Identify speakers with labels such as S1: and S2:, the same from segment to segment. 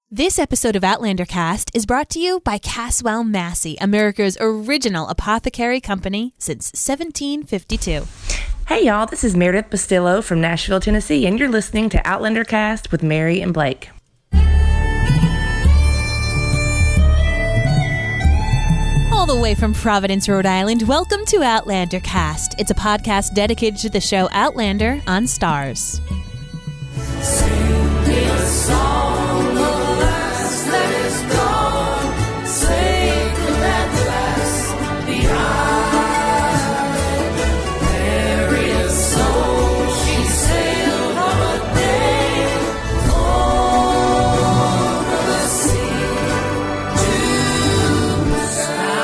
S1: This episode of Outlander Cast is brought to you by Caswell Massey, America's original apothecary company since 1752.
S2: Hey y'all, this is Meredith Bastillo from Nashville, Tennessee, and you're listening to Outlander Cast with Mary and Blake.
S1: All the way from Providence, Rhode Island, welcome to Outlander Cast. It's a podcast dedicated to the show Outlander on Starz.
S3: Sing me a song of the last that is gone, sacred at last behind. Mary's soul, she sailed on a day over the sea to the sky.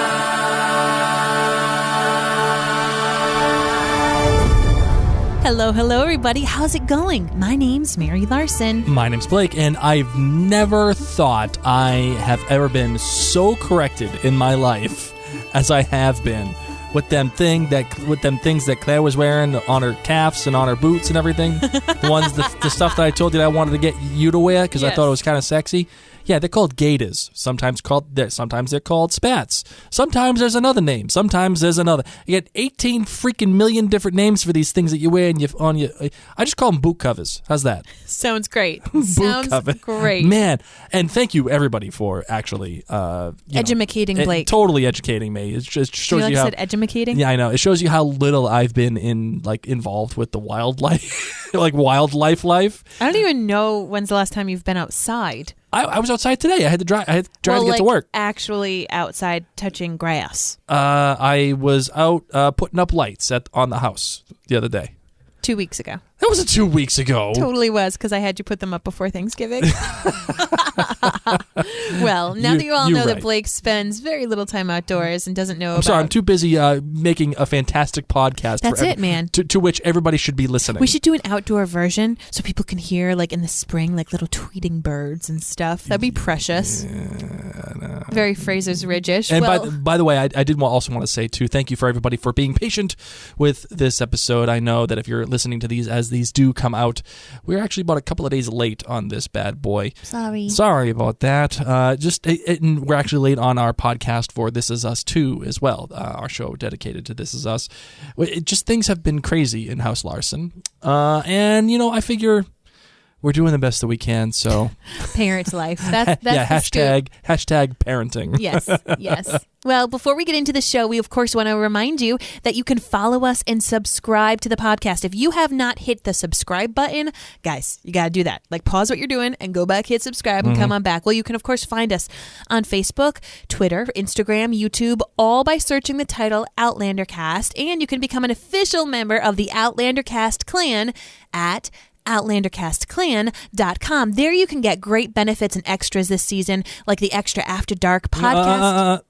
S1: Hello, everybody. How's it going? My name's Mary Larson.
S4: My name's Blake, and I've never thought I have ever been so corrected in my life as I have been with them things that Claire was wearing on her calves and on her boots and everything. the stuff that I told you that I wanted to get you to wear because I thought it was kind of sexy. Yeah, they're called gaiters. Sometimes they're called spats. Sometimes there's another name. Sometimes there's another. You get 18 freaking million different names for these things that you wear on your. I just call them boot covers. How's that?
S1: Sounds great.
S4: Boot cover.
S1: Great.
S4: Man, and thank you everybody for actually
S1: edumacating Blake.
S4: Totally educating me. It just shows you how.
S1: Said edumacating?
S4: Yeah, I know. It shows you how little I've been involved with the wildlife, wildlife life.
S1: I don't even know when's the last time you've been outside.
S4: I was outside today. I had to drive to get to work.
S1: Actually outside touching grass.
S4: I was out putting up lights on the house the other day.
S1: 2 weeks ago.
S4: That wasn't 2 weeks ago.
S1: Totally was, because I had you put them up before Thanksgiving. Well, now that you all know that Blake spends very little time outdoors and doesn't know
S4: I'm sorry, I'm too busy making a fantastic podcast.
S1: That's it, man.
S4: To which everybody should be listening.
S1: We should do an outdoor version so people can hear, in the spring, little tweeting birds and stuff. That'd be precious.
S4: Yeah, no.
S1: Very Fraser's Ridge-ish.
S4: And by the way, I did also want to say, too, thank you for everybody for being patient with this episode. I know that if you're listening to these as these do come out, we're actually about a couple of days late on this bad boy. Sorry about that. We're actually late on our podcast for This Is Us 2 as well, our show dedicated to This Is Us. Things have been crazy in House Larson. And, I figure we're doing the best that we can, so...
S1: Parent life. That's
S4: hashtag parenting.
S1: Yes. Well, before we get into the show, we of course want to remind you that you can follow us and subscribe to the podcast. If you have not hit the subscribe button, guys, you got to do that. Pause what you're doing and go back, hit subscribe, and come on back. Well, you can of course find us on Facebook, Twitter, Instagram, YouTube, all by searching the title Outlander Cast, and you can become an official member of the Outlander Cast clan at OutlanderCastClan.com. There you can get great benefits and extras this season, like the extra After Dark podcast.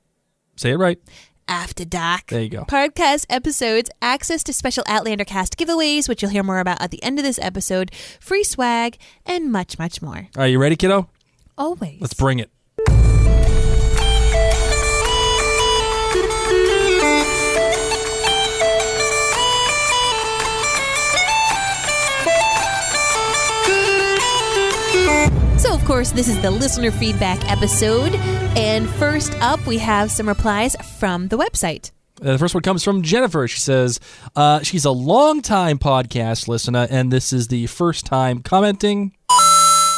S4: Say it right.
S1: After Dark.
S4: There you go.
S1: Podcast episodes, access to special Outlander Cast giveaways, which you'll hear more about at the end of this episode, free swag, and much, much more.
S4: Are you ready, kiddo?
S1: Always.
S4: Let's bring it.
S1: So, of course, this is the listener feedback episode. And first up, we have some replies from the website.
S4: The first one comes from Jennifer. She says she's a long-time podcast listener, and this is the first time commenting.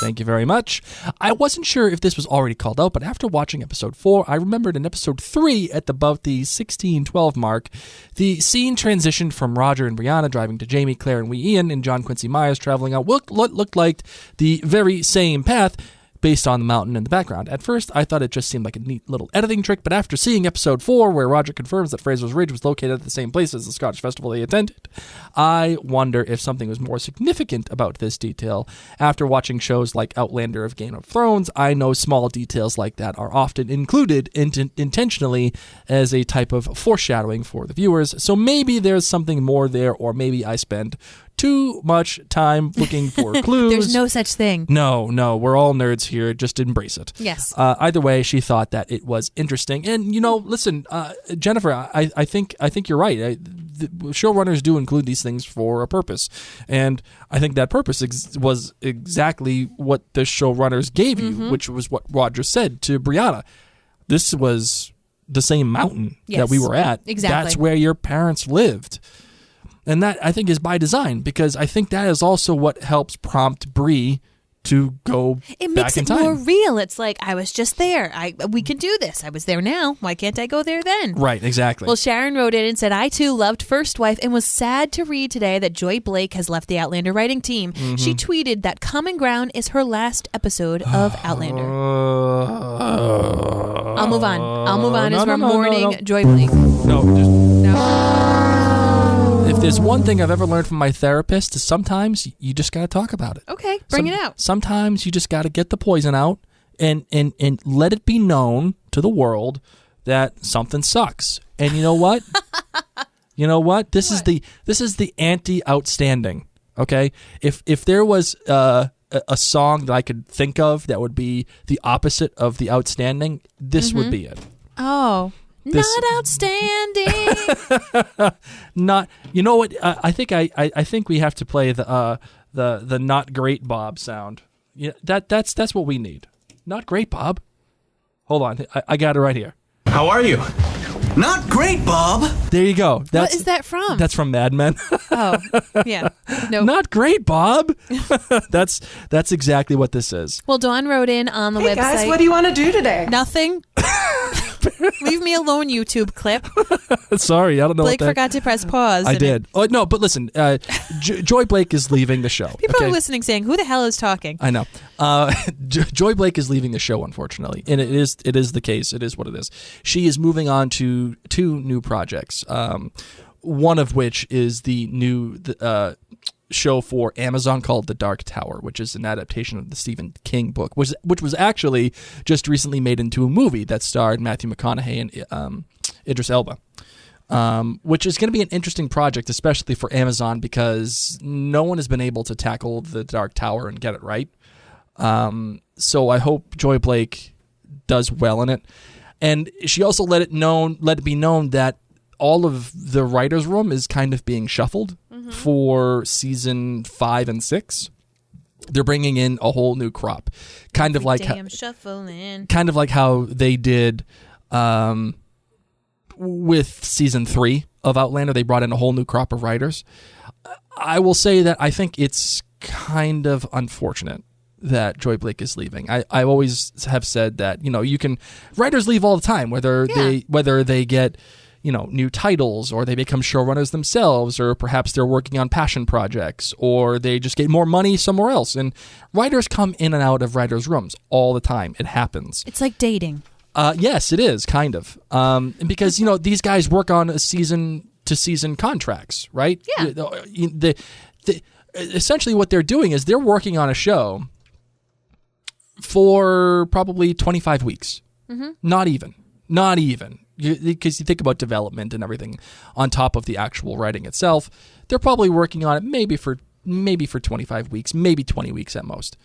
S4: Thank you very much. I wasn't sure if this was already called out, but after watching episode 4, I remembered in episode 3 at about the 16-12 mark, the scene transitioned from Roger and Brianna driving to Jamie, Claire, and wee Ian, and John Quincy Myers traveling out what looked like the very same path based on the mountain in the background. At first, I thought it just seemed like a neat little editing trick, but after seeing episode 4, where Roger confirms that Fraser's Ridge was located at the same place as the Scottish festival they attended, I wonder if something was more significant about this detail. After watching shows like Outlander of Game of Thrones, I know small details like that are often included intentionally as a type of foreshadowing for the viewers, so maybe there's something more there, or maybe I spend too much time looking for clues.
S1: There's no such thing.
S4: No, we're all nerds here. Just embrace it.
S1: Yes.
S4: Either way, she thought that it was interesting. And, listen, Jennifer, I think you're right. The showrunners do include these things for a purpose. And I think that purpose was exactly what the showrunners gave you, which was what Roger said to Brianna. This was the same mountain that we were at.
S1: Exactly.
S4: That's where your parents lived. And that, I think, is by design, because I think that is also what helps prompt Bree to go
S1: It
S4: back
S1: makes
S4: in
S1: it
S4: time.
S1: more real. It's like, I was just there. We can do this. I was there now. Why can't I go there then?
S4: Right, exactly.
S1: Well, Sharon wrote in and said, I too loved First Wife and was sad to read today that Joy Blake has left the Outlander writing team. She tweeted that Common Ground is her last episode of Outlander. I'll move on as we're mourning Joy Blake.
S4: If there's one thing I've ever learned from my therapist, is sometimes you just got to talk about it.
S1: Okay, bring it out.
S4: Sometimes you just got to get the poison out and let it be known to the world that something sucks. And you know what? This is the anti-outstanding. Okay, if there was a song that I could think of that would be the opposite of the outstanding, this would be it.
S1: Oh. Not outstanding.
S4: Not. You know what? I think we have to play the not great Bob sound. Yeah, that's what we need. Not great Bob. Hold on, I got it right here.
S5: How are you? Not great, Bob.
S4: There you go.
S1: What is that from?
S4: That's from Mad Men.
S1: Oh, yeah. No.
S4: Not great, Bob. That's exactly what this is.
S1: Well, Dawn wrote in on the website.
S6: Guys, what do you want to do today?
S1: Nothing. Leave me alone, YouTube clip.
S4: Sorry, I don't know
S1: Blake
S4: what that...
S1: forgot to press pause.
S4: I did. Oh, no, but listen, Joy Blake is leaving the show.
S1: People are listening saying, who the hell is talking?
S4: I know. Joy Blake is leaving the show, unfortunately. And it is the case. It is what it is. She is moving on to 2 new projects, one of which is the new show for Amazon called The Dark Tower, which is an adaptation of the Stephen King book, which was actually just recently made into a movie that starred Matthew McConaughey and Idris Elba, which is going to be an interesting project, especially for Amazon, because no one has been able to tackle The Dark Tower and get it right. So I hope Joy Blake does well in it. And she also let it be known that all of the writer's room is kind of being shuffled for season 5 and 6. They're bringing in a whole new crop, kind of like how they did with season 3 of Outlander. They brought in a whole new crop of writers. I will say that I think it's kind of unfortunate that Joy Blake is leaving. I always have said that writers leave all the time, whether they get new titles, or they become showrunners themselves, or perhaps they're working on passion projects, or they just get more money somewhere else. And writers come in and out of writers' rooms all the time. It happens.
S1: It's like dating.
S4: Yes, it is, kind of. Because, these guys work on season-to-season contracts, right?
S1: Yeah.
S4: Essentially what they're doing is they're working on a show for probably 25 weeks. Mm-hmm. Not even. Because you think about development and everything on top of the actual writing itself, they're probably working on it maybe for 25 weeks, maybe 20 weeks at most.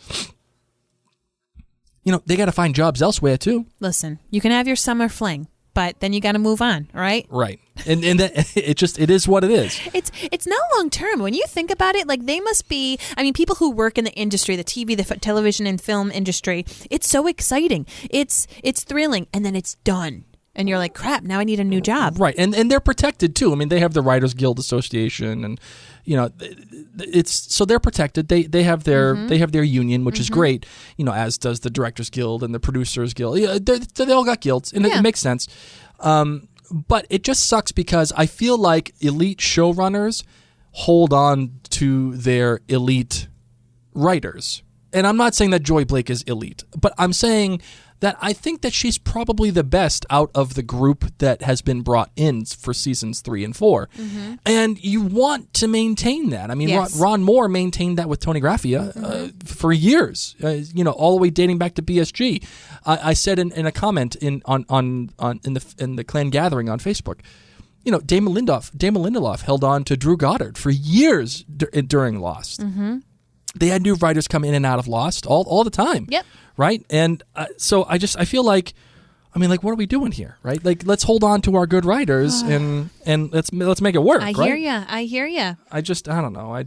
S4: They got to find jobs elsewhere too.
S1: Listen, you can have your summer fling, but then you got to move on, right?
S4: Right. And it is what it is.
S1: It's not long term. When you think about it, like, they must be, people who work in the industry, the TV, the television and film industry, it's so exciting. It's thrilling, and then it's done. And you're like, crap, now I need a new job.
S4: Right. And they're protected too. They have the Writers Guild Association, and so they're protected. They have their union, which is great, as does the Directors Guild and the Producers Guild. Yeah, they all got guilds, and it makes sense. But it just sucks because I feel like elite showrunners hold on to their elite writers. And I'm not saying that Joy Blake is elite, but I'm saying that I think that she's probably the best out of the group that has been brought in for seasons 3 and 4. Mm-hmm. And you want to maintain that.
S1: Yes.
S4: Ron Moore maintained that with Tony Graffia for years, all the way dating back to BSG. I said in a comment in the Clan Gathering on Facebook Damon Lindelof held on to Drew Goddard for years during Lost. Mm-hmm. They had new writers come in and out of Lost all the time.
S1: Yep.
S4: Right? And so I feel like, what are we doing here, right? Like, let's hold on to our good writers and let's make it work.
S1: I
S4: right?
S1: hear ya.
S4: I don't know.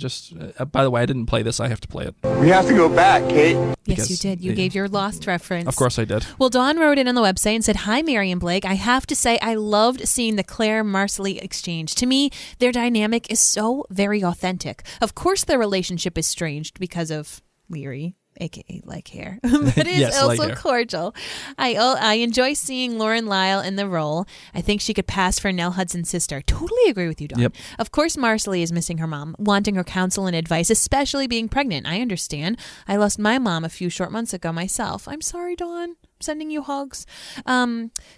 S4: By the way, I didn't play this. I have to play it.
S6: We have to go back, Kate.
S1: Yes, you did. You gave your Lost reference.
S4: Of course I did.
S1: Well, Dawn wrote in on the website and said, "Hi, Mary and Blake. I have to say I loved seeing the Claire-Marcelly exchange. To me, their dynamic is so very authentic. Of course, their relationship is strange because of Leary." AKA like hair, but it's
S4: Yes,
S1: also cordial. I enjoy seeing Lauren Lyle in the role. I think she could pass for Nell Hudson's sister. Totally agree with you, Dawn.
S4: Yep.
S1: Of course, Marcelly is missing her mom, wanting her counsel and advice, especially being pregnant. I understand. I lost my mom a few short months ago myself. I'm sorry, Dawn. I'm sending you hugs.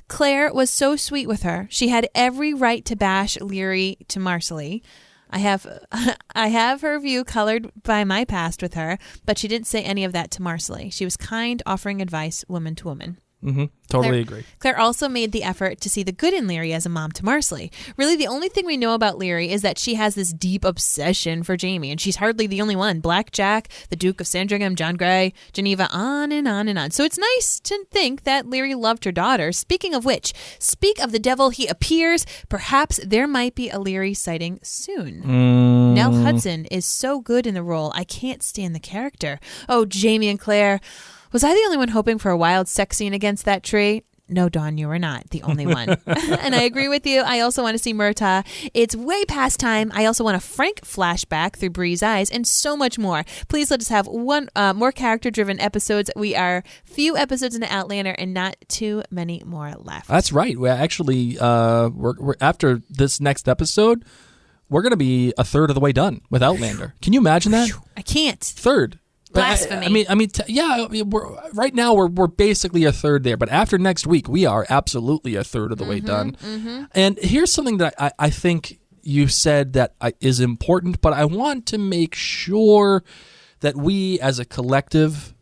S1: Claire was so sweet with her. She had every right to bash Leary to Marcelly. I have her view colored by my past with her, but she didn't say any of that to Marcelly. She was kind, offering advice woman to woman.
S4: Mm-hmm. Totally agree.
S1: Claire also made the effort to see the good in Leary as a mom to Marcelly. Really, the only thing we know about Leary is that she has this deep obsession for Jamie, and she's hardly the only one. Black Jack, the Duke of Sandringham, John Grey, Geneva, on and on and on. So it's nice to think that Leary loved her daughter. Speaking of which, speak of the devil, he appears. Perhaps there might be a Leary sighting soon. Nell Hudson is so good in the role. I can't stand the character. Oh, Jamie and Claire. Was I the only one hoping for a wild sex scene against that tree? No, Dawn, you were not the only one. And I agree with you. I also want to see Murtagh. It's way past time. I also want a Frank flashback through Bree's eyes and so much more. Please let us have one more character-driven episodes. We are few episodes into Outlander and not too many more left.
S4: That's right. We're actually, we're after this next episode, we're going to be a third of the way done with Outlander. Can you imagine that?
S1: I can't.
S4: Third.
S1: Blasphemy.
S4: Right now we're basically a third there, but after next week we are absolutely a third of the way done. Mm-hmm. And here's something that I think you said that is important, but I want to make sure that we as a collective,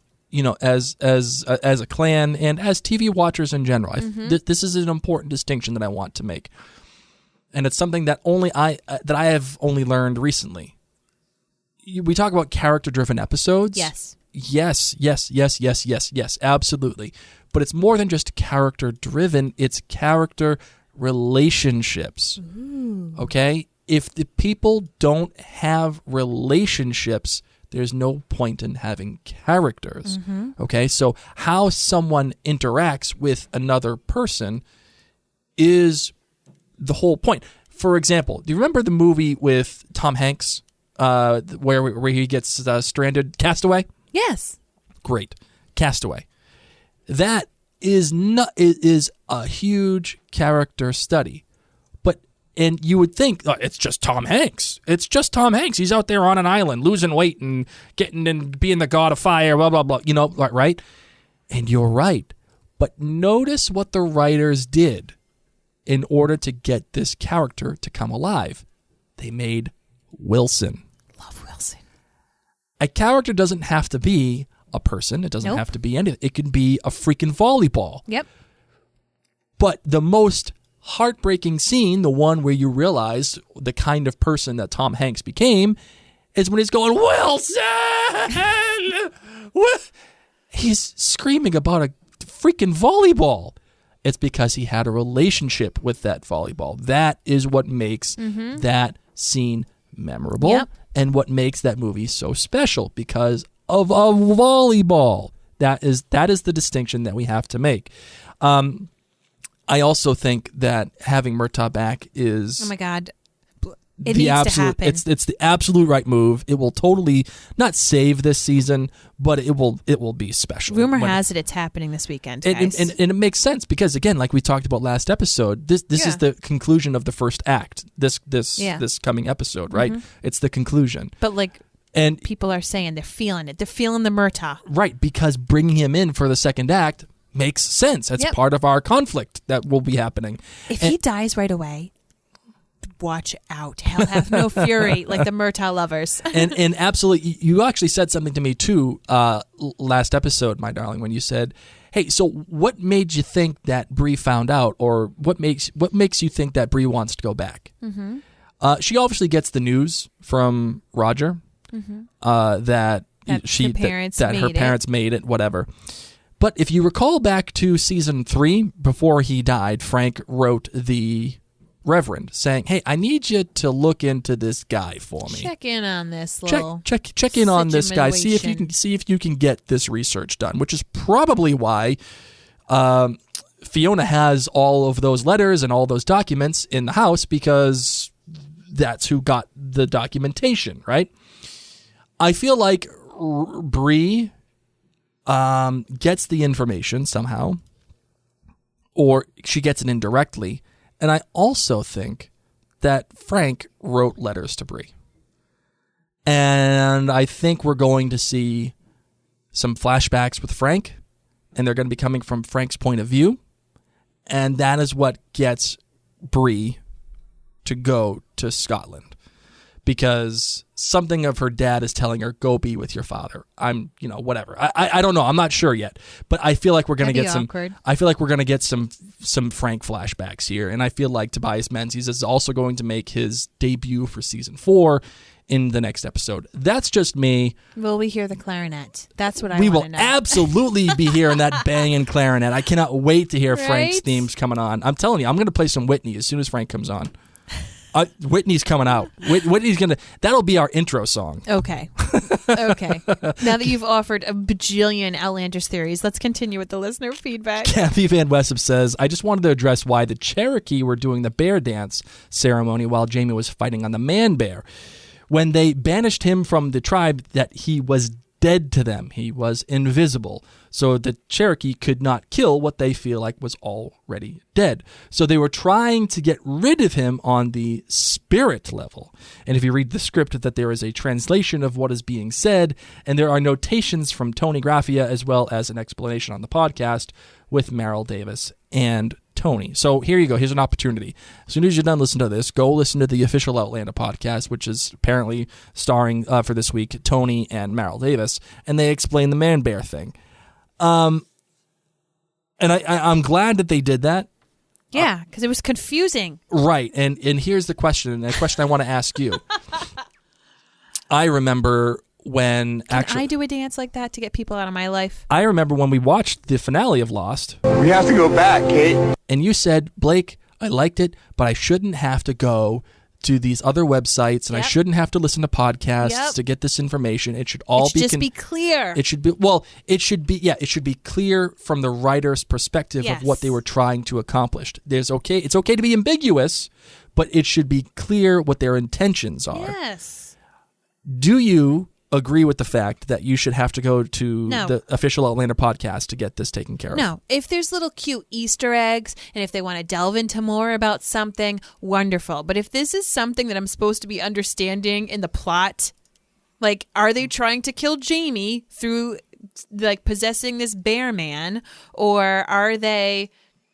S4: as a clan and as TV watchers in general, this is an important distinction that I want to make, and it's something that I have only learned recently. We talk about character-driven episodes. Yes, absolutely. But it's more than just character-driven. It's character relationships. Ooh. Okay? If the people don't have relationships, there's no point in having characters. Mm-hmm. Okay? So how someone interacts with another person is the whole point. For example, do you remember the movie with Tom Hanks? Where he gets stranded, Castaway?
S1: Yes.
S4: Great. Castaway. That is a huge character study. And you would think, it's just Tom Hanks. It's just Tom Hanks. He's out there on an island losing weight and getting and being the god of fire, blah, blah, blah. Right? And you're right. But notice what the writers did in order to get this character to come alive. They made Wilson.
S1: Love Wilson.
S4: A character doesn't have to be a person. It doesn't have to be anything. It can be a freaking volleyball.
S1: Yep.
S4: But the most heartbreaking scene, the one where you realize the kind of person that Tom Hanks became, is when he's going, Wilson! He's screaming about a freaking volleyball. It's because he had a relationship with that volleyball. That is what makes that scene memorable and what makes that movie so special, because of a volleyball. That is the distinction that we have to make. I also think that having Murtagh back is,
S1: oh my God, it needs to happen.
S4: It's the absolute right move. It will totally not save this season, but it will be special.
S1: Rumor has it it's happening this weekend, guys.
S4: And it makes sense because, again, like we talked about last episode, this is the conclusion of the first act. This coming episode, right? It's the conclusion.
S1: But and people are saying they're feeling it. They're feeling the Murtagh.
S4: Right, because bringing him in for the second act makes sense. That's part of our conflict that will be happening.
S1: If he dies right away, watch out. Hell hath no fury, like the Murtaugh lovers.
S4: and absolutely, you actually said something to me too last episode, my darling, when you said, hey, so what made you think that Bree found out, or what makes you think that Bree wants to go back? Mm-hmm. She obviously gets the news from Roger that her parents made it, whatever. But if you recall back to season 3, before he died, Frank wrote the Reverend saying, hey, I need you to look into this guy for me.
S1: Check in on this little
S4: check in on this guy. See if you can get this research done, which is probably why Fiona has all of those letters and all those documents in the house, because that's who got the documentation, right? I feel like Bree gets the information somehow, or she gets it indirectly. And I also think that Frank wrote letters to Bree. And I think we're going to see some flashbacks with Frank, and they're going to be coming from Frank's point of view. And that is what gets Bree to go to Scotland, because something of her dad is telling her, go be with your father. Whatever. I don't know. I'm not sure yet, but I feel like we're going to get some,
S1: awkward.
S4: I feel like we're going to get some Frank flashbacks here. And I feel like Tobias Menzies is also going to make his debut for season 4 in the next episode. That's just me.
S1: Will we hear the clarinet? That's what
S4: We
S1: want
S4: will
S1: to know.
S4: absolutely be hearing that banging clarinet. I cannot wait to hear Frank's
S1: Right?
S4: themes coming on. I'm telling you, I'm going to play some Whitney as soon as Frank comes on. Whitney's coming out. Whitney's that'll be our intro song.
S1: Okay. Okay. Now that you've offered a bajillion Outlanders theories, let's continue with the listener feedback.
S4: Kathy Van Wessop says, I just wanted to address why the Cherokee were doing the bear dance ceremony while Jamie was fighting on the man bear. When they banished him from the tribe, that he was dead to them. He was invisible. So the Cherokee could not kill what they feel like was already dead. So they were trying to get rid of him on the spirit level. And if you read the script, that there is a translation of what is being said, and there are notations from Tony Graffia, as well as an explanation on the podcast with Meryl Davis and Tony. So here you go. Here's an opportunity. As soon as you're done listening to this, go listen to the official Outlander podcast, which is apparently starring for this week Tony and Meryl Davis, and they explain the man bear thing. And I'm glad that they did that.
S1: Yeah, because it was confusing.
S4: Right. And here's the question, and the question I want to ask you. I remember when
S1: Can I do a dance like that to get people out of my life?
S4: I remember when we watched the finale of Lost.
S6: We have to go back, Kate.
S4: And you said, Blake, I liked it, but I shouldn't have to go to these other websites, and I
S1: Yep.
S4: shouldn't have to listen to podcasts
S1: Yep.
S4: to get this information. It should all
S1: It should just be clear.
S4: It should be clear from the writer's perspective of what they were trying to accomplish. It's okay to be ambiguous, but it should be clear what their intentions are.
S1: Yes.
S4: Do you agree with the fact that you should have to go to
S1: No.
S4: the official Outlander podcast to get this taken care of?
S1: No. If there's little cute Easter eggs, and if they want to delve into more about something, wonderful. But if this is something that I'm supposed to be understanding in the plot, like, are they trying to kill Jamie through, like, possessing this bear man, or are they...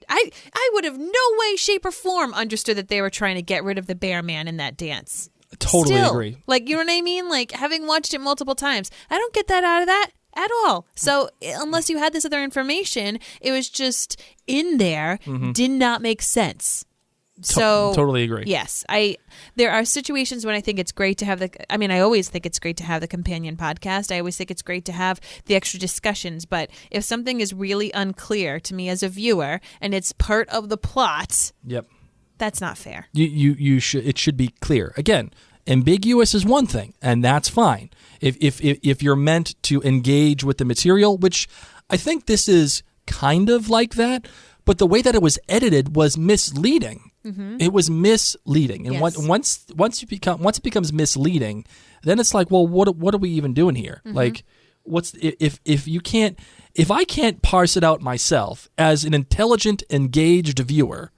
S1: I would have no way, shape, or form understood that they were trying to get rid of the bear man in that dance.
S4: Totally
S1: Still,
S4: agree.
S1: Like, you know what I mean? Like, having watched it multiple times, I don't get that out of that at all. So unless you had this other information, it was just in there, did not make sense. So
S4: totally agree.
S1: Yes, there are situations when I think it's great to have I always think it's great to have the companion podcast. I always think it's great to have the extra discussions. But if something is really unclear to me as a viewer and it's part of the plot,
S4: Yep.
S1: that's not fair.
S4: You should. It should be clear. Again, ambiguous is one thing, and that's fine. If you're meant to engage with the material, which I think this is kind of like that, but the way that it was edited was misleading. It was misleading, and
S1: Yes.
S4: once it becomes misleading, then it's like, well, what are we even doing here? Like, what's if I can't parse it out myself as an intelligent, engaged viewer,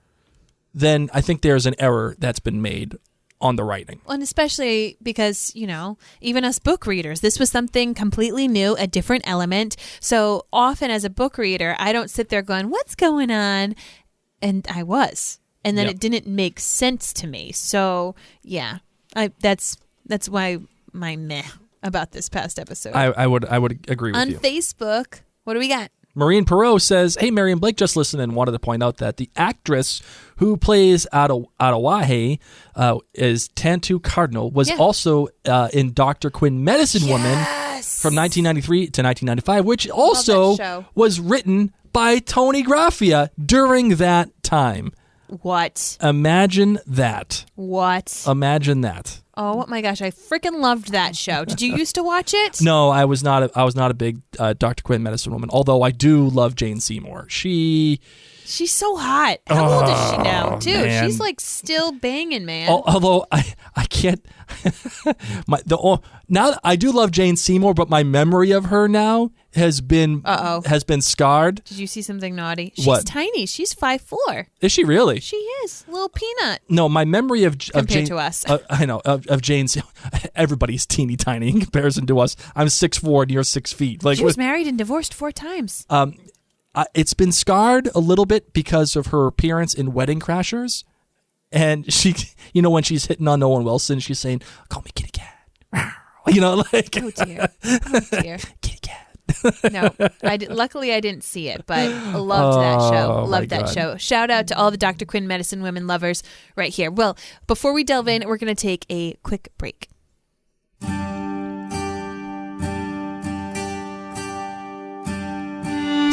S4: then I think there's an error that's been made on the writing.
S1: And especially because, even us book readers, this was something completely new, a different element. So often as a book reader, I don't sit there going, what's going on? And I was. and then
S4: Yep.
S1: it didn't make sense to me. So yeah, that's why my meh about this past episode.
S4: I would agree with
S1: On
S4: you.
S1: Facebook, what do we got?
S4: Maureen Perot says, "Hey, Mary and Blake, just listened and wanted to point out that the actress who plays Atawahe is Tantu Cardinal was
S1: Yeah.
S4: also in Dr. Quinn Medicine Woman
S1: Yes.
S4: from 1993 to 1995, which also
S1: show.
S4: was written by Tony Graffia during that time.
S1: What?
S4: Imagine that.
S1: What?
S4: Imagine that.
S1: Oh my gosh, I freaking loved that show. Did you used to watch it?
S4: No, I was not a big Dr. Quinn Medicine Woman, although I do love Jane Seymour. She's
S1: so hot. How old is she now, too?
S4: man.
S1: She's like still banging, man.
S4: Although I can't. Now I do love Jane Seymour, but my memory of her now has been scarred.
S1: Did you see something naughty? She's
S4: What?
S1: tiny. She's 5'4".
S4: Is she really?
S1: She is. Little peanut.
S4: No, my memory of
S1: Compared
S4: Jane,
S1: to us.
S4: I know of Jane. Everybody's teeny tiny in comparison to us. I'm 6'4" and you're 6 feet. Like
S1: She was married and divorced 4 times.
S4: it's been scarred a little bit because of her appearance in Wedding Crashers. And she, when she's hitting on Owen Wilson, she's saying, "Call me kitty cat." Like,
S1: Oh, dear. Oh, dear.
S4: kitty cat.
S1: No, luckily I didn't see it, but I loved that show.
S4: Oh, my
S1: Loved that
S4: God.
S1: show. Shout out to all the Dr. Quinn Medicine Women lovers right here. Well, before we delve in, we're going to take a quick break.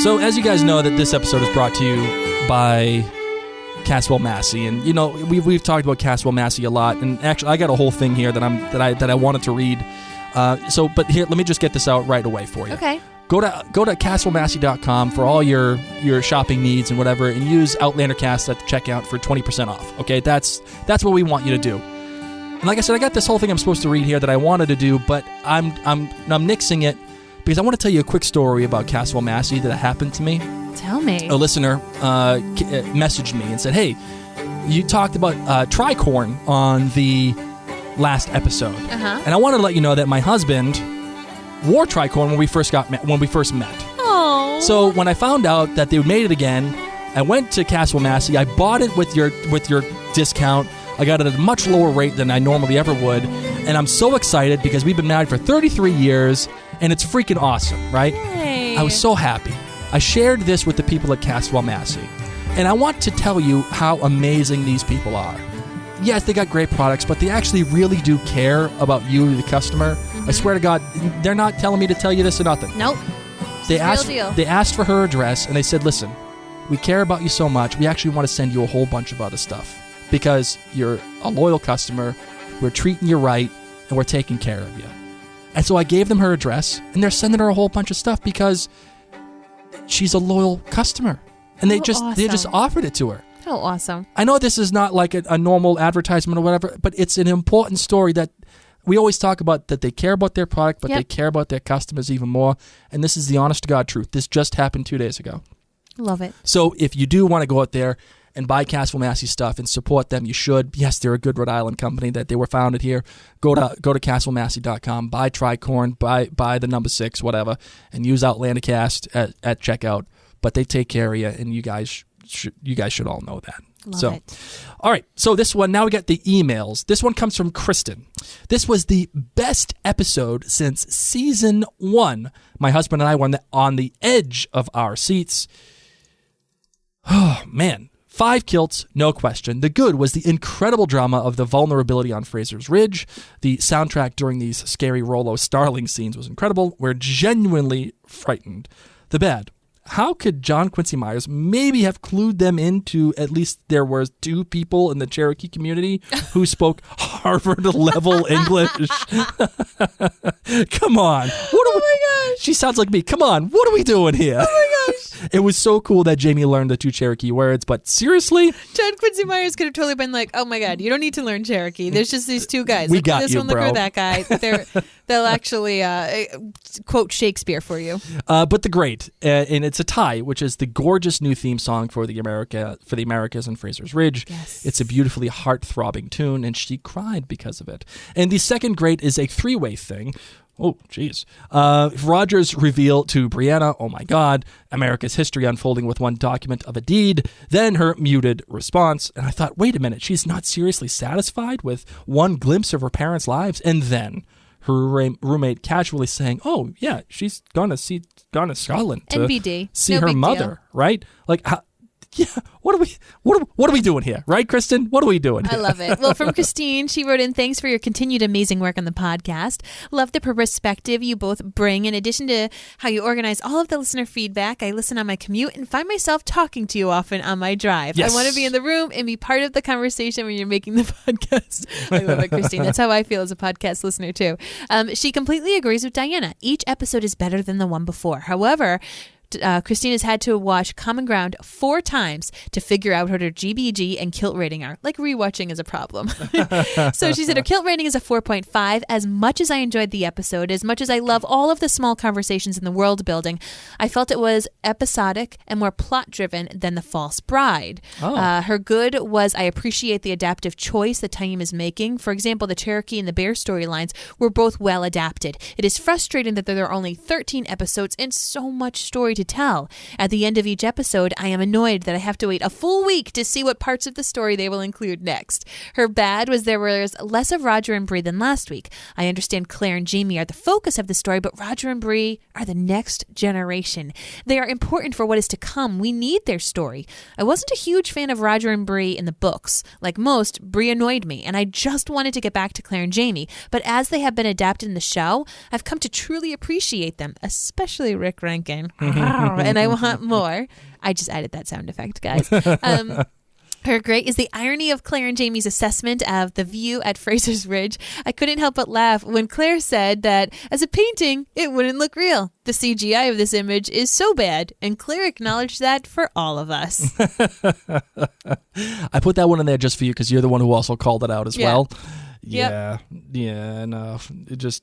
S4: So, as you guys know, that this episode is brought to you by Caswell Massey, and we've talked about Caswell Massey a lot. And actually, I got a whole thing here that I wanted to read. But here, let me just get this out right away for you.
S1: Okay.
S4: Go to CaswellMassey.com for all your shopping needs and whatever, and use Outlander Cast at the checkout for 20% off. Okay, that's what we want you to do. And like I said, I got this whole thing I'm supposed to read here that I wanted to do, but I'm nixing it because I want to tell you a quick story about Caswell Massey that happened to me.
S1: Tell me.
S4: A listener messaged me and said, "Hey, you talked about tricorn on the last episode, and I wanted to let you know that my husband wore tricorn when we first met.
S1: Oh.
S4: So when I found out that they made it again, I went to Caswell Massey. I bought it with your discount. I got it at a much lower rate than I normally ever would, and I'm so excited because we've been married for 33 years, and it's freaking awesome, right?
S1: Hey.
S4: I was so happy. I shared this with the people at Caswell Massey, and I want to tell you how amazing these people are. Yes, they got great products, but they actually really do care about you, the customer. I swear to God, they're not telling me to tell you this or nothing.
S1: Nope.
S4: They
S1: Real deal.
S4: They asked for her address, and they said, "Listen, we care about you so much. We actually want to send you a whole bunch of other stuff because you're a loyal customer. We're treating you right, and we're taking care of you." And so I gave them her address, and they're sending her a whole bunch of stuff because she's a loyal customer, and they just
S1: awesome.
S4: offered it to her.
S1: How awesome.
S4: I know this is not like a normal advertisement or whatever, but it's an important story that we always talk about, that they care about their product, but
S1: Yep.
S4: they care about their customers even more. And this is the honest to God truth. This just happened 2 days ago.
S1: Love it.
S4: So if you do want to go out there and buy Caswell Massey stuff and support them, you should. Yes, they're a good Rhode Island company that they were founded here. Go to CaswellMassey.com, buy tricorn, buy the number 6, whatever, and use Outlander Cast at checkout. But they take care of you, and you guys should all know that.
S1: Love it.
S4: All right. So this one, now we got the emails. This one comes from Kristen. "This was the best episode since season 1. My husband and I were on the edge of our seats. Oh, man. 5 kilts, no question. The good was the incredible drama of the vulnerability on Fraser's Ridge. The soundtrack during these scary Rollo Starling scenes was incredible. We're genuinely frightened. The bad. How could John Quincy Myers maybe have clued them into at least there were 2 people in the Cherokee community who spoke Harvard-level English? Come on. Oh my gosh. She sounds like me. Come on. What are we doing here? Oh my gosh. It was so cool that Jamie learned the 2 Cherokee words, but seriously?
S1: John Quincy Myers could have totally been like, "Oh my God, you don't need to learn Cherokee. There's just these 2 guys.
S4: We
S1: Look
S4: got
S1: at this
S4: you,
S1: one, look
S4: bro."
S1: at that guy. They'll actually quote Shakespeare for you."
S4: But the great, and it's a tie, which is the gorgeous new theme song for the Americas and Fraser's Ridge.
S1: Yes.
S4: It's a beautifully heart-throbbing tune, and she cried because of it. And the second great is a 3-way thing. Oh, jeez. Roger's reveal to Brianna, oh my God, America's history unfolding with one document of a deed, then her muted response. And I thought, wait a minute, she's not seriously satisfied with one glimpse of her parents' lives? And then her roommate casually saying, oh, yeah, she's gone to Scotland to
S1: NBD.
S4: see
S1: No
S4: her
S1: big
S4: mother,
S1: deal.
S4: right? Like, yeah, what are we doing here, right, Kristen? What are we doing
S1: I
S4: here?
S1: love it. Well, from Christine, she wrote in, thanks for your continued amazing work on the podcast. Love the perspective you both bring. In addition to how you organize all of the listener feedback, I listen on my commute and find myself talking to you often on my drive.
S4: Yes.
S1: I want to be in the room and be part of the conversation when you're making the podcast. I love it, Christine. That's how I feel as a podcast listener, too. She completely agrees with Diana. Each episode is better than the one before. However, Christine has had to watch Common Ground 4 times to figure out what her GBG and kilt rating are. Like rewatching is a problem. So she said her kilt rating is a 4.5. As much as I enjoyed the episode, as much as I love all of the small conversations in the world building, I felt it was episodic and more plot driven than The False Bride. Her good was I appreciate the adaptive choice that Taim is making. For example, the Cherokee and the Bear storylines were both well adapted. It is frustrating that there are only 13 episodes and so much story to tell. At the end of each episode, I am annoyed that I have to wait a full week to see what parts of the story they will include next. Her bad was there was less of Roger and Bree than last week. I understand Claire and Jamie are the focus of the story, but Roger and Bree are the next generation. They are important for what is to come. We need their story. I wasn't a huge fan of Roger and Bree in the books. Like most, Bree annoyed me, and I just wanted to get back to Claire and Jamie. But as they have been adapted in the show, I've come to truly appreciate them, especially Rick Rankin. And I want more. I just added that sound effect, guys. Her great is the irony of Claire and Jamie's assessment of the view at Fraser's Ridge. I couldn't help but laugh when Claire said that as a painting, it wouldn't look real. The CGI of this image is so bad, and Claire acknowledged that for all of us.
S4: I put that one in there just for you because you're the one who also called it out as well.
S1: Yep.
S4: Yeah, no, it just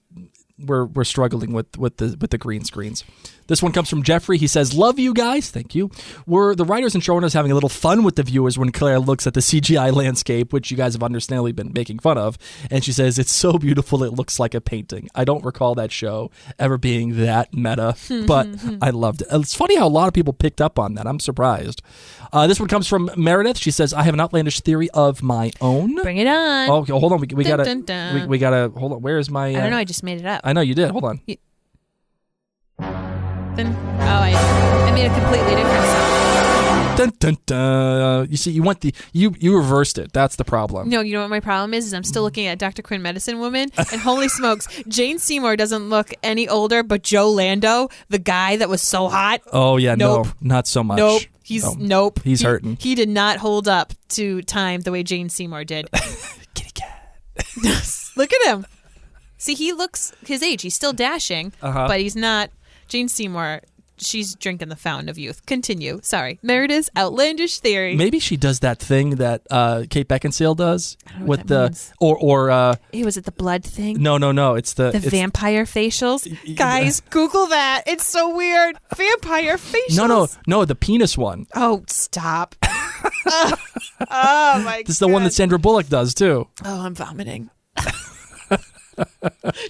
S4: we're struggling with the green screens. This one comes from Jeffrey. He says, love you guys. Thank you. We're the writers and showrunners having a little fun with the viewers when Claire looks at the CGI landscape, which you guys have understandably been making fun of. And she says, it's so beautiful it looks like a painting. I don't recall that show ever being that meta, but I loved it. It's funny how a lot of people picked up on that. I'm surprised. This one comes from Meredith. She says, I have an outlandish theory of my own.
S1: Bring it on.
S4: Oh, hold on. We
S1: Dun,
S4: gotta,
S1: dun, dun.
S4: we gotta, hold on. Where is my...
S1: I don't know. I just made it up.
S4: I know you did. Hold on.
S1: I made a completely different song.
S4: Dun, dun, dun. You see, you reversed it. That's the problem.
S1: No, you know what my problem is I'm still looking at Dr. Quinn Medicine Woman, and holy smokes, Jane Seymour doesn't look any older, but Joe Lando, the guy that was so hot.
S4: Oh yeah,
S1: Nope.
S4: no, not so much.
S1: Nope. He's
S4: hurting.
S1: He did not hold up to time the way Jane Seymour did.
S4: Kitty cat.
S1: Look at him. See, he looks his age. He's still dashing, but he's not. Jane Seymour, she's drinking the fountain of youth. Continue. Sorry. Meredith's outlandish theory.
S4: Maybe she does that thing that Kate Beckinsale does with
S1: that
S4: the
S1: means.
S4: or
S1: Was it the blood thing?
S4: no, it's the
S1: Vampire facials? Guys, Google that. It's so weird. Vampire facials.
S4: No, the penis one.
S1: Oh, stop. Oh my God.
S4: This is the one that Sandra Bullock does too.
S1: Oh, I'm vomiting.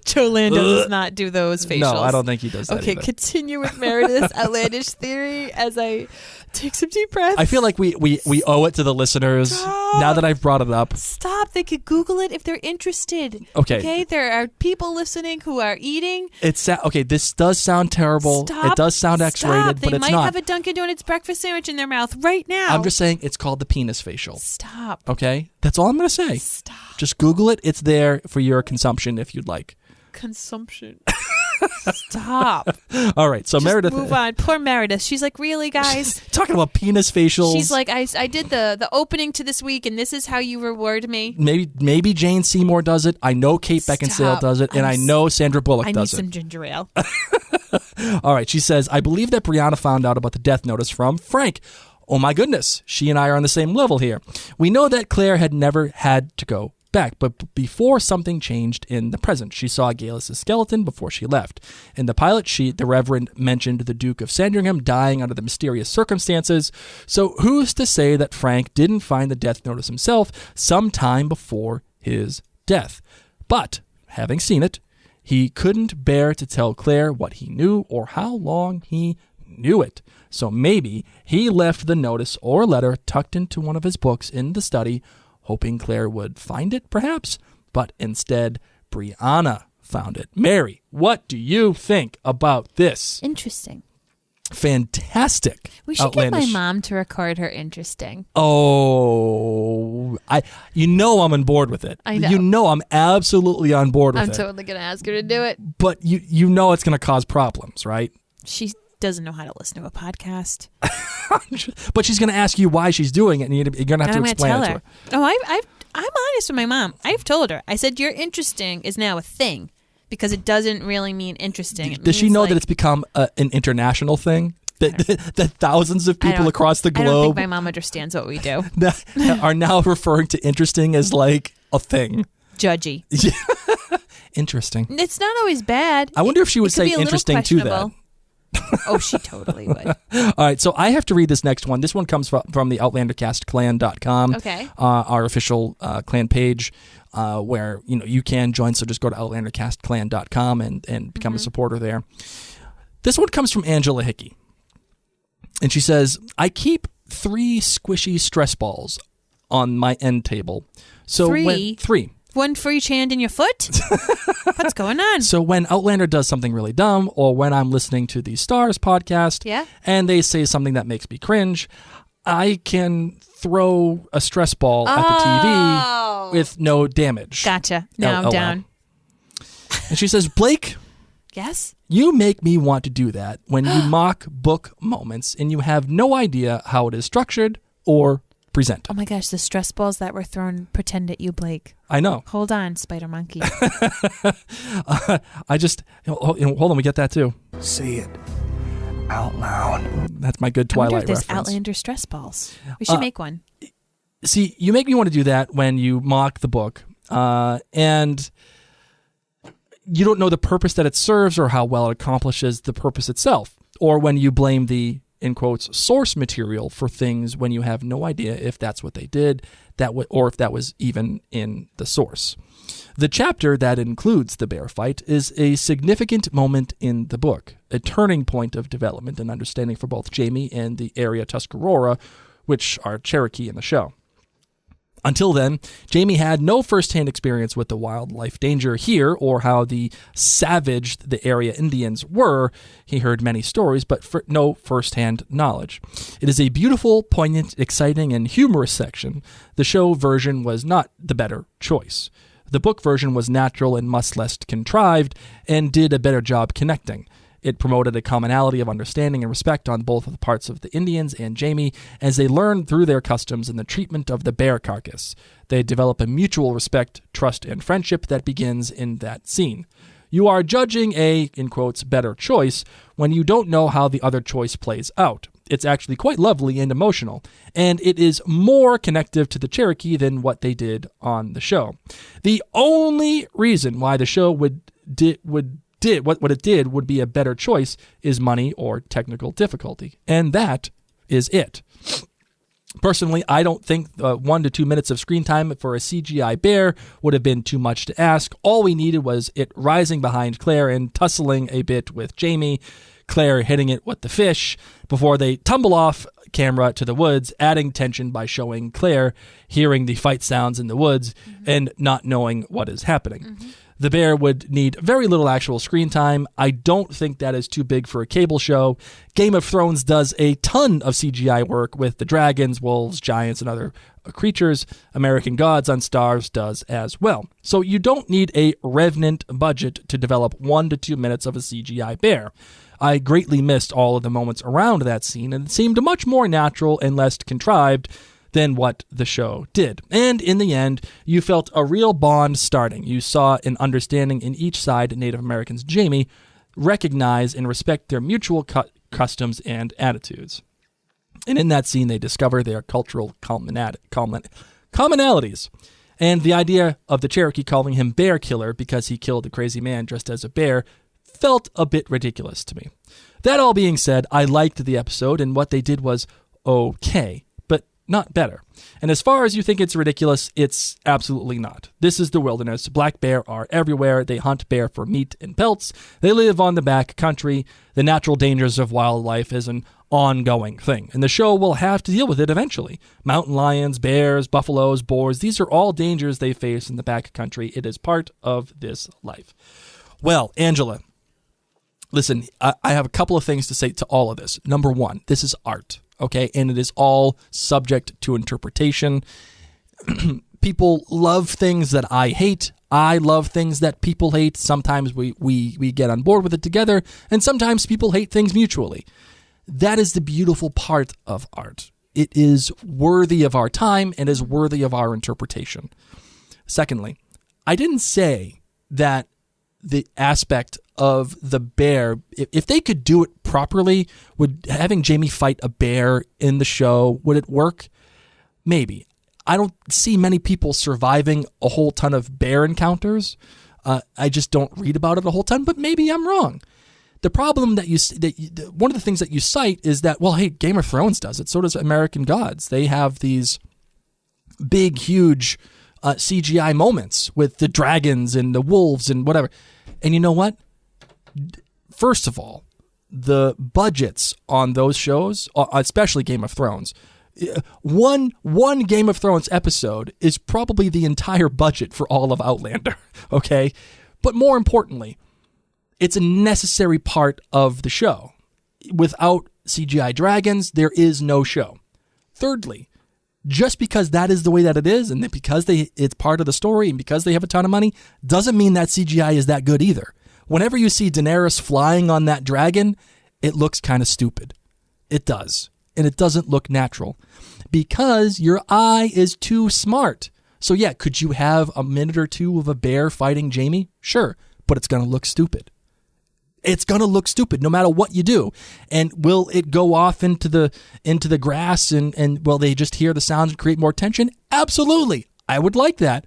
S1: Joe Lando does not do those facials.
S4: No, I don't think he does that
S1: Okay,
S4: either.
S1: continue with Meredith's outlandish theory as I take some deep breaths.
S4: I feel like we owe it to the listeners
S1: Stop.
S4: now that I've brought it up.
S1: Stop. They could Google it if they're interested.
S4: Okay.
S1: There are people listening who are eating.
S4: Okay, this does sound terrible.
S1: Stop.
S4: It does sound X-rated,
S1: Stop.
S4: but it's
S1: They might
S4: not.
S1: have a Dunkin' Donuts breakfast sandwich in their mouth right now.
S4: I'm just saying it's called the penis facial.
S1: Stop.
S4: Okay? That's all I'm going to say.
S1: Stop.
S4: Just Google it. It's there for your consumption if you'd like.
S1: Consumption. Stop.
S4: All right, so
S1: Just
S4: Meredith...
S1: move on. Poor Meredith. She's like, really, guys?
S4: Talking about penis facials.
S1: She's like, I did the opening to this week, and this is how you reward me.
S4: Maybe Jane Seymour does it. I know Kate Beckinsale
S1: Stop.
S4: does it, and I know Sandra Bullock
S1: I need
S4: does it.
S1: some ginger ale.
S4: All right, she says, I believe that Brianna found out about the death notice from Frank. Oh my goodness, she and I are on the same level here. We know that Claire had never had to go back, but before something changed in the present. She saw Gaelis' skeleton before she left. In the pilot sheet, the Reverend mentioned the Duke of Sandringham dying under the mysterious circumstances. So who's to say that Frank didn't find the death notice himself sometime before his death? But, having seen it, He couldn't bear to tell Claire what he knew or how long he knew it. So maybe he left the notice or letter tucked into one of his books in the study, hoping Claire would find it, perhaps. But instead, Brianna found it. Mary, what do you think about this?
S1: Interesting.
S4: Fantastic.
S1: We should get my
S4: outlandish-
S1: mom to record her interesting.
S4: Oh, I'm on board with it.
S1: I know.
S4: I'm absolutely on board with
S1: I'm
S4: it.
S1: totally going to ask her to do it.
S4: But you know it's going to cause problems, right?
S1: She doesn't know how to listen to a podcast.
S4: But she's going to ask you why she's doing it, and you're going to have to
S1: And I'm going to
S4: explain
S1: tell
S4: it to
S1: her.
S4: her.
S1: Oh, I'm honest with my mom. I've told her. I said, "You're interesting" is now a thing because it doesn't really mean interesting. It
S4: Does she
S1: means,
S4: know
S1: like,
S4: that it's become an international thing? That thousands of
S1: I
S4: people
S1: don't-
S4: across the
S1: I don't think
S4: globe
S1: my mom understands what we do.
S4: are now referring to interesting as like a thing.
S1: Judgy.
S4: Interesting.
S1: It's not always bad.
S4: I wonder if she would
S1: It could
S4: say
S1: be a little
S4: interesting to that.
S1: questionable. Oh, she totally would.
S4: All right, so I have to read this next one. This one comes from the OutlanderCastClan.com,
S1: Okay.
S4: Our official clan page, where you can join. So just go to OutlanderCastClan.com and become a supporter there. This one comes from Angela Hickey, and she says, "I keep 3 squishy stress balls on my end table. So when 3.
S1: One for each hand in your foot? What's going on?
S4: So when Outlander does something really dumb, or when I'm listening to the Stars podcast,
S1: Yeah.
S4: and they say something that makes me cringe, I can throw a stress ball at the TV with no damage."
S1: Gotcha. Now I'm
S4: LOL.
S1: down.
S4: And she says, "Blake,
S1: Yes?
S4: you make me want to do that when you mock book moments and you have no idea how it is structured or presented."
S1: Oh my gosh, the stress balls that were thrown pretend at you, Blake.
S4: I know.
S1: Hold on, Spider Monkey.
S4: I just hold on. We get that too.
S6: Say it out loud.
S4: That's my good
S1: I wonder
S4: Twilight
S1: if there's
S4: reference.
S1: Outlander stress balls. We should make one.
S4: See, you make me want to do that when you mock the book, and you don't know the purpose that it serves or how well it accomplishes the purpose itself, or when you blame the, in quotes, source material for things when you have no idea if that's what they did, or if that was even in the source. The chapter that includes the bear fight is a significant moment in the book, a turning point of development and understanding for both Jamie and the area Tuscarora, which are Cherokee in the show. Until then, Jamie had no first-hand experience with the wildlife danger here or how the savaged the area Indians were. He heard many stories, but no first-hand knowledge. It is a beautiful, poignant, exciting, and humorous section. The show version was not the better choice. The book version was natural and much less contrived and did a better job connecting. It promoted a commonality of understanding and respect on both of the parts of the Indians and Jamie as they learned through their customs and the treatment of the bear carcass. They develop a mutual respect, trust, and friendship that begins in that scene. You are judging a, in quotes, better choice when you don't know how the other choice plays out. It's actually quite lovely and emotional, and it is more connective to the Cherokee than what they did on the show. The only reason why the show what it did would be a better choice is money or technical difficulty. And that is it. Personally, I don't think 1 to 2 minutes of screen time for a CGI bear would have been too much to ask. All we needed was it rising behind Claire and tussling a bit with Jamie, Claire hitting it with the fish before they tumble off camera to the woods, adding tension by showing Claire hearing the fight sounds in the woods and not knowing what is happening. The bear would need very little actual screen time. I don't think that is too big for a cable show. Game of Thrones does a ton of CGI work with the dragons, wolves, giants, and other creatures. American Gods on Stars does as well. So you don't need a Revenant budget to develop 1 to 2 minutes of a CGI bear. I greatly missed all of the moments around that scene, and it seemed much more natural and less contrived than what the show did. And in the end, you felt a real bond starting. You saw an understanding in each side. Native Americans, Jamie, recognize and respect their mutual customs and attitudes. And in that scene, they discover their cultural commonalities. And the idea of the Cherokee calling him Bear Killer because he killed a crazy man dressed as a bear felt a bit ridiculous to me. That all being said, I liked the episode, and what they did was okay. But not better. And as far as you think it's ridiculous, it's absolutely not. This is the wilderness. Black bear are everywhere. They hunt bear for meat and pelts. They live on the back country. The natural dangers of wildlife is an ongoing thing, and the show will have to deal with it eventually. Mountain lions, bears, buffaloes, boars, these are all dangers they face in the back country. It is part of this life. Well, Angela, listen, I have a couple of things to say to all of this. Number one, this is art, okay? And it is all subject to interpretation. People love things that I hate. I love things that people hate. Sometimes we get on board with it together, and sometimes people hate things mutually. That is the beautiful part of art. It is worthy of our time and is worthy of our interpretation. Secondly, I didn't say that the aspect of the bear, if they could do it properly, would having Jamie fight a bear in the show, would it work? Maybe. I don't see many people surviving a whole ton of bear encounters. I just don't read about it a whole ton, but maybe I'm wrong. The problem one of the things that you cite is that, well, hey, Game of Thrones does it. So does American Gods. They have these big, huge CGI moments with the dragons and the wolves and whatever. And you know what? First of all, the budgets on those shows, especially Game of Thrones, one Game of Thrones episode is probably the entire budget for all of Outlander. Okay, but more importantly, it's a necessary part of the show. Without CGI dragons, there is no show. Thirdly, just because that is the way that it is, and because it's part of the story, and because they have a ton of money, doesn't mean that CGI is that good either. Whenever you see Daenerys flying on that dragon, it looks kind of stupid. It does. And it doesn't look natural. Because your eye is too smart. So yeah, could you have a minute or two of a bear fighting Jamie? Sure, but it's going to look stupid. It's going to look stupid no matter what you do. And will it go off into the grass and will they just hear the sounds and create more tension? Absolutely. I would like that.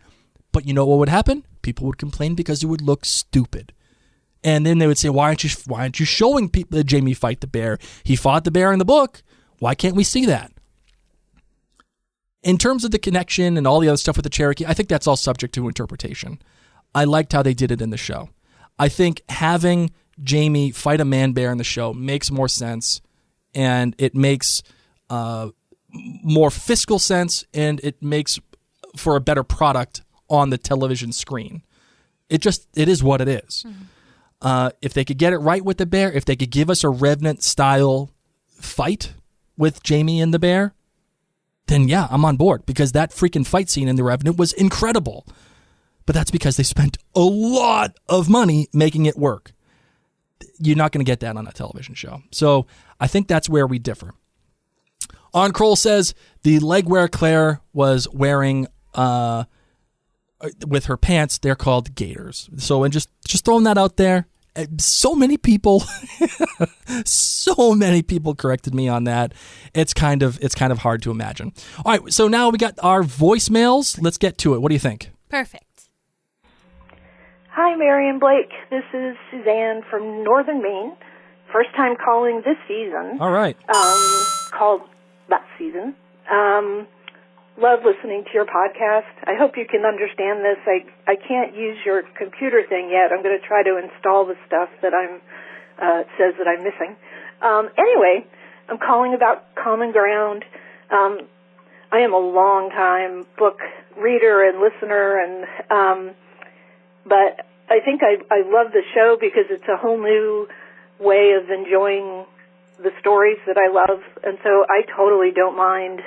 S4: But you know what would happen? People would complain because it would look stupid. And then they would say, why aren't you showing people Jamie fight the bear? He fought the bear in the book. Why can't we see that? In terms of the connection and all the other stuff with the Cherokee, I think that's all subject to interpretation. I liked how they did it in the show. I think having Jamie fight a man bear in the show makes more sense, and it makes more fiscal sense, and it makes for a better product on the television screen. It is what it is. Mm-hmm. If they could get it right with the bear, if they could give us a Revenant-style fight with Jamie and the bear, then yeah, I'm on board, because that freaking fight scene in The Revenant was incredible. But that's because they spent a lot of money making it work. You're not going to get that on a television show. So I think that's where we differ. On Kroll says the legwear Claire was wearing with her pants, they're called gaiters. So, and just throwing that out there. So many people corrected me on that. It's kind of hard to imagine. All right, so now we got our voicemails. Let's get to it. What do you think?
S1: Perfect.
S7: Hi, Mary and Blake. This is Suzanne from Northern Maine. First time calling this season.
S4: All right.
S7: Called that season. Love listening to your podcast. I hope you can understand this. I can't use your computer thing yet. I'm going to try to install the stuff that it says that I'm missing. Anyway, I'm calling about Common Ground. I am a long-time book reader and listener, and but I think I love the show because it's a whole new way of enjoying the stories that I love, and so I totally don't mind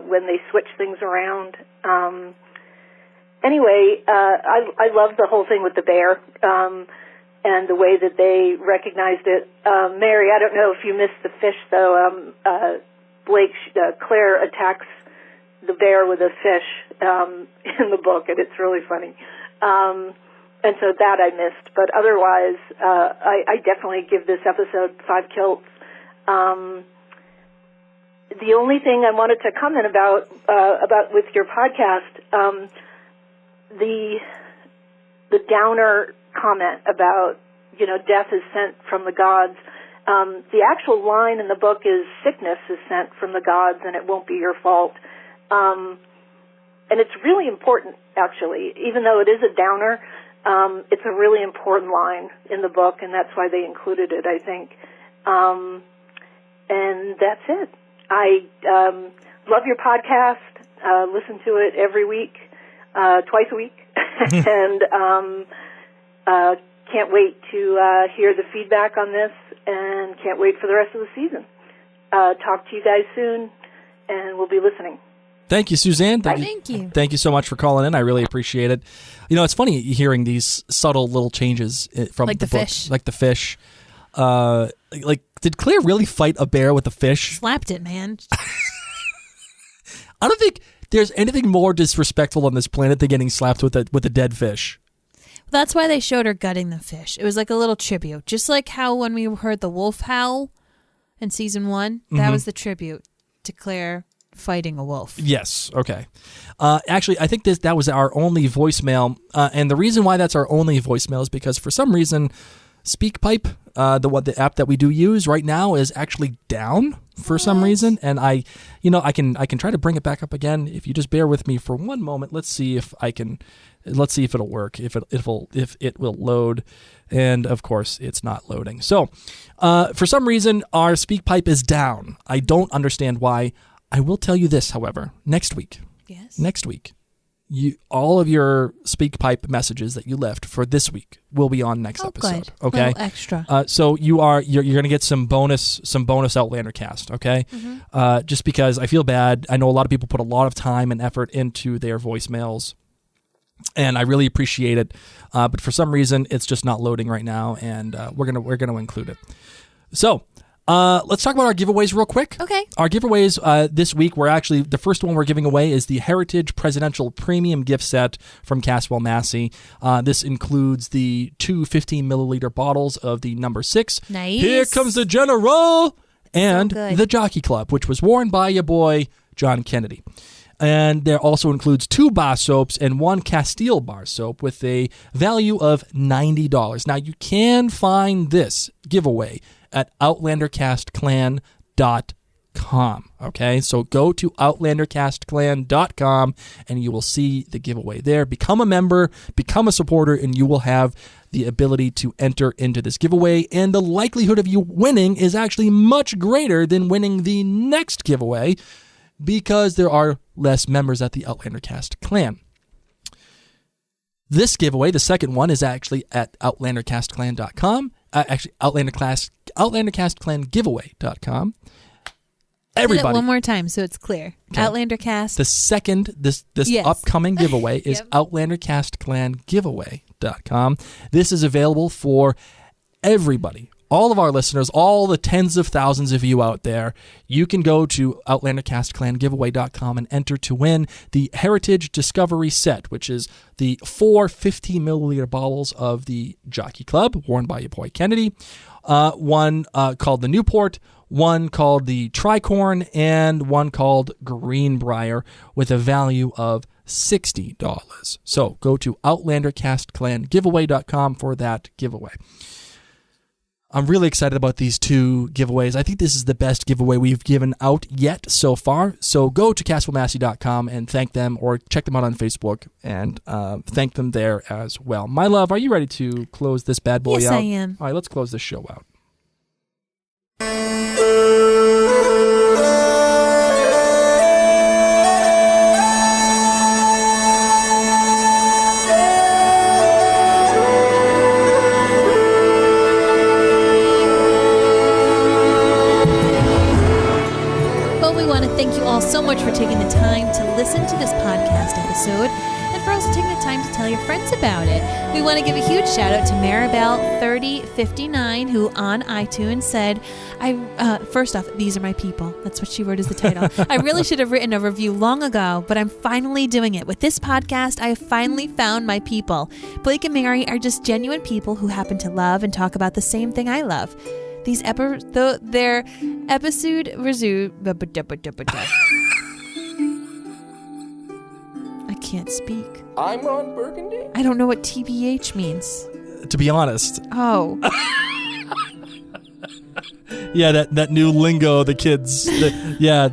S7: when they switch things around. Anyway, I love the whole thing with the bear and the way that they recognized it. Mary, I don't know if you missed the fish, though. Claire attacks the bear with a fish in the book, and it's really funny. And so that I missed. But otherwise, I definitely give this episode 5 kilts. The only thing I wanted to comment about with your podcast, the downer comment about, death is sent from the gods, The actual line in the book is, sickness is sent from the gods and it won't be your fault. And it's really important, actually. Even though it is a downer, it's a really important line in the book, and that's why they included it, I think. And that's it. I love your podcast, listen to it every week, twice a week, and can't wait to hear the feedback on this, and can't wait for the rest of the season. Talk to you guys soon, and we'll be listening.
S4: Thank you, Suzanne.
S1: Thank you.
S4: Thank you so much for calling in. I really appreciate it. You know, it's funny hearing these subtle little changes from
S1: Like
S4: the
S1: the
S4: book.
S1: fish.
S4: Like the fish. Like, did Claire really fight a bear with a fish?
S1: Slapped it, man.
S4: I don't think there's anything more disrespectful on this planet than getting slapped with a dead fish.
S1: That's why they showed her gutting the fish. It was like a little tribute. Just like how when we heard the wolf howl in season 1, that was the tribute to Claire fighting a wolf.
S4: Yes. Okay. Actually, I think that was our only voicemail, and the reason why that's our only voicemail is because for some reason, SpeakPipe, the app that we do use right now, is actually down for some reason, and I can try to bring it back up again if you just bear with me for one moment. Let's see if it'll work, if it will load, and of course it's not loading. So, for some reason our SpeakPipe is down. I don't understand why. I will tell you this, however, next week, all of your SpeakPipe messages that you left for this week will be on next episode.
S1: Good.
S4: Okay,
S1: Little extra.
S4: So you're going to get some bonus Outlander cast. Okay, just because I feel bad. I know a lot of people put a lot of time and effort into their voicemails, and I really appreciate it. But for some reason, it's just not loading right now, and we're gonna include it. So. Let's talk about our giveaways real quick.
S1: Okay.
S4: Our giveaways this week, the first one we're giving away is the Heritage Presidential Premium Gift Set from Caswell Massey. This includes the 2 15-milliliter bottles of the number 6.
S1: Nice.
S4: Here Comes the General! And
S1: So good.
S4: the Jockey Club, which was worn by your boy, John Kennedy. And there also includes 2 bar soaps and 1 Castile bar soap with a value of $90. Now, you can find this giveaway at OutlanderCastClan.com. Okay, so go to OutlanderCastClan.com and you will see the giveaway there. Become a member, become a supporter, and you will have the ability to enter into this giveaway. And the likelihood of you winning is actually much greater than winning the next giveaway because there are less members at the Outlander Cast Clan. This giveaway, the second one, is actually at OutlanderCastClan.com. OutlanderCastClanGiveaway.com. Everybody.
S1: Say that one more time so it's clear.
S4: Okay.
S1: Outlander Cast.
S4: The second, this
S1: Yes.
S4: upcoming giveaway is
S1: Yep.
S4: OutlanderCastClanGiveaway.com. This is available for everybody. All of our listeners, all the tens of thousands of you out there, you can go to OutlanderCastClanGiveaway.com and enter to win the Heritage Discovery Set, which is the 4 15-milliliter bottles of the Jockey Club, worn by your boy Kennedy, one called the Newport, one called the Tricorn, and one called Greenbrier, with a value of $60. So go to OutlanderCastClanGiveaway.com for that giveaway. I'm really excited about these 2 giveaways. I think this is the best giveaway we've given out yet so far. So go to CaswellMassey.com and thank them, or check them out on Facebook and thank them there as well. My love, are you ready to close this bad boy
S1: Yes,
S4: out?
S1: I am.
S4: All right, let's close this show out.
S1: Thank you all so much for taking the time to listen to this podcast episode and for also taking the time to tell your friends about it. We want to give a huge shout out to Maribel3059, who on iTunes said, first off, these are my people. That's what she wrote as the title. I really should have written a review long ago, but I'm finally doing it. With this podcast, I have finally found my people. Blake and Mary are just genuine people who happen to love and talk about the same thing I love. Their episode resume. I can't speak.
S8: I'm Ron Burgundy.
S1: I don't know what TBH means.
S4: To be honest,
S1: Oh.
S4: that new lingo the kids. Yeah.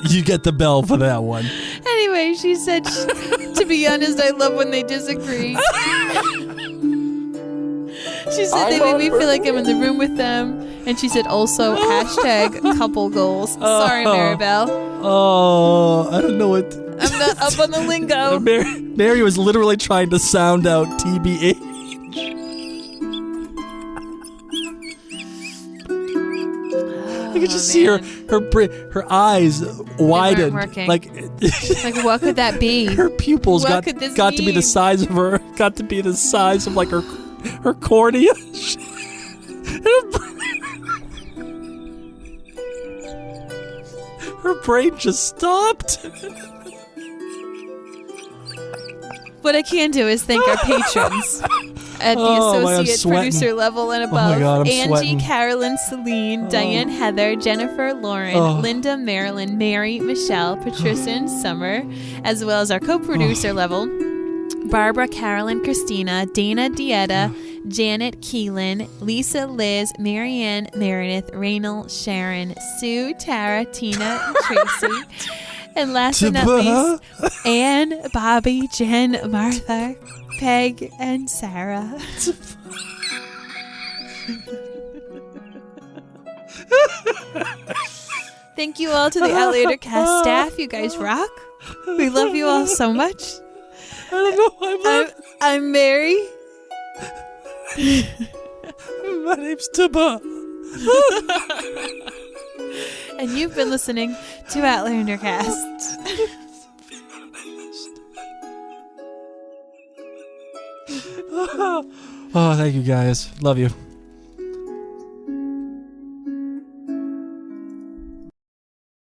S4: You get the bell for that one.
S1: Anyway, she said, to be honest, I love when they disagree. She said they make me feel like I'm in the room with them. And she said also #couple goals. Sorry, Maribel.
S4: Oh, I don't know what.
S1: I'm not up on the lingo.
S4: Mary was literally trying to sound out TBH. I could just see her eyes widen.
S1: Working.
S4: Like
S1: what could that be?
S4: Her pupils
S1: What
S4: got
S1: could this
S4: to be the
S1: mean?
S4: size of her. Got to be the size of like her cornea. Her brain just stopped.
S1: What I can do is thank our patrons at the
S4: Oh, my, I'm
S1: associate
S4: sweating.
S1: producer level and
S4: my
S1: above.
S4: God, I'm
S1: Angie,
S4: sweating.
S1: Carolyn, Celine, Diane, Heather, Jennifer, Lauren, Linda, Marilyn, Mary, Michelle, Patricia, and Summer, as well as our co-producer level, Barbara, Carolyn, Christina, Dana, Dieta, Janet, Keelan, Lisa, Liz, Marianne, Meredith, Raynal, Sharon, Sue, Tara, Tina, and Tracy. And last but not least, Anne, Bobby, Jen, Martha, Peg, and Sarah. Thank you all to the Outlander cast staff. You guys rock. We love you all so much.
S4: I don't know.
S1: I'm Mary.
S4: My name's Taba.
S1: And you've been listening to Outlander Cast.
S4: Oh, thank you guys. Love you.